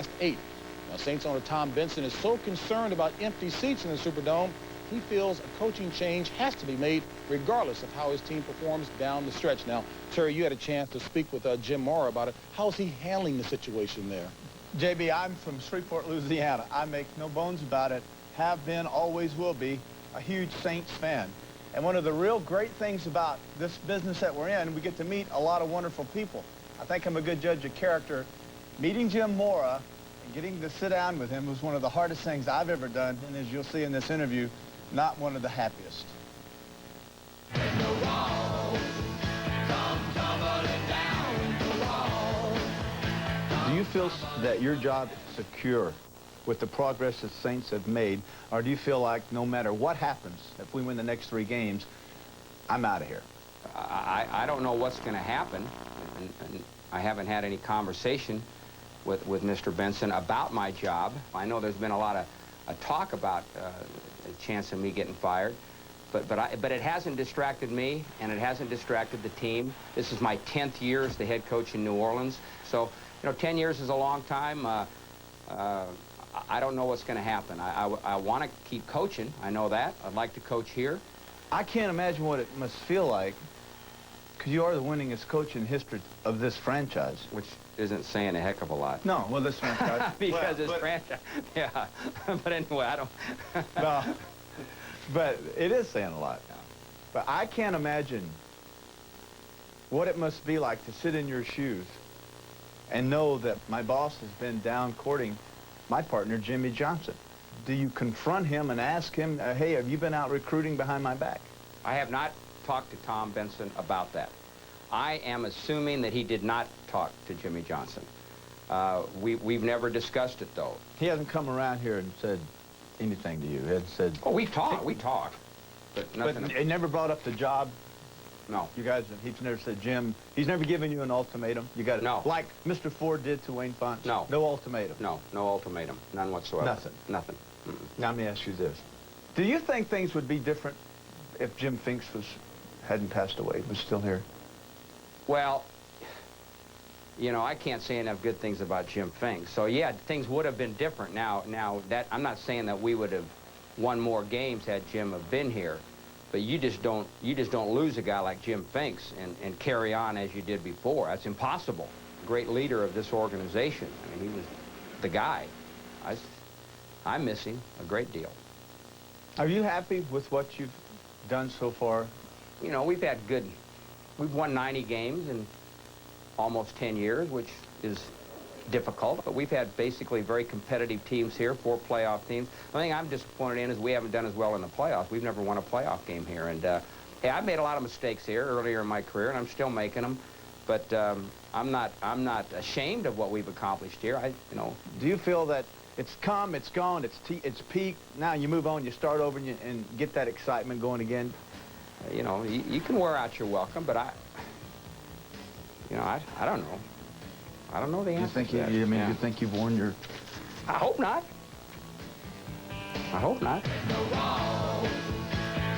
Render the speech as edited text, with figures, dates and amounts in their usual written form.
last 8. Now, Saints owner Tom Benson is so concerned about empty seats in the Superdome, he feels a coaching change has to be made regardless of how his team performs down the stretch. Now, Terry, you had a chance to speak with Jim Mora about it. How's he handling the situation there? JB, I'm from Shreveport, Louisiana. I make no bones about it. Have been, always will be, a huge Saints fan. And one of the real great things about this business that we're in, we get to meet a lot of wonderful people. I think I'm a good judge of character. Meeting Jim Mora and getting to sit down with him was one of the hardest things I've ever done, and as you'll see in this interview, not one of the happiest. Do you feel that your job is secure with the progress the Saints have made, or do you feel like no matter what happens, if we win the next 3 games, I'm out of here? I don't know what's going to happen, and I haven't had any conversation with Mr. Benson about my job. I know there's been a lot of talk about a chance of me getting fired, but it hasn't distracted me, and it hasn't distracted the team. This is my 10th year as the head coach in New Orleans, so 10 years is a long time. I don't know what's going to happen. I want to keep coaching. I know that. I'd like to coach here. I can't imagine what it must feel like, because you are the winningest coach in history of this franchise. Which isn't saying a heck of a lot. No, well, this franchise. Because it's franchise. Yeah. But anyway, I don't. No, but it is saying a lot. Yeah. But I can't imagine what it must be like to sit in your shoes and know that my boss has been down courting my partner, Jimmy Johnson. Do you confront him and ask him, hey, have you been out recruiting behind my back? I have not talked to Tom Benson about that. I am assuming that he did not talk to Jimmy Johnson. We've never discussed it, though. He hasn't come around here and said anything to you? He hasn't said... Oh, we've talked, but nothing... But he never brought up the job? No. You guys, he's never said, Jim, he's never given you an ultimatum? You got it. No. Like Mr. Ford did to Wayne Fonts? No. No ultimatum? No, no ultimatum. None whatsoever. Nothing? Nothing. Now let me ask you this. Do you think things would be different if Jim Finks hadn't passed away, was still here? Well, I can't say enough good things about Jim Finks. So yeah, things would have been different. Now that I'm not saying that we would have won more games had Jim have been here, but you just don't lose a guy like Jim Finks and carry on as you did before. That's impossible. Great leader of this organization. I mean, he was the guy. I miss him a great deal. Are you happy with what you've done so far? We've won 90 games in almost 10 years, which is difficult, but we've had basically very competitive teams here, 4 playoff teams. The thing I'm disappointed in is we haven't done as well in the playoffs. We've never won a playoff game here, and hey, I've made a lot of mistakes here earlier in my career, and I'm still making them, but I'm not ashamed of what we've accomplished here. Do you feel that it's come, it's gone, it's peaked, now you move on, you start over and get that excitement going again? You can wear out your welcome, but I don't know. I don't know the answer to that. You think you've worn your... I hope not. I hope not.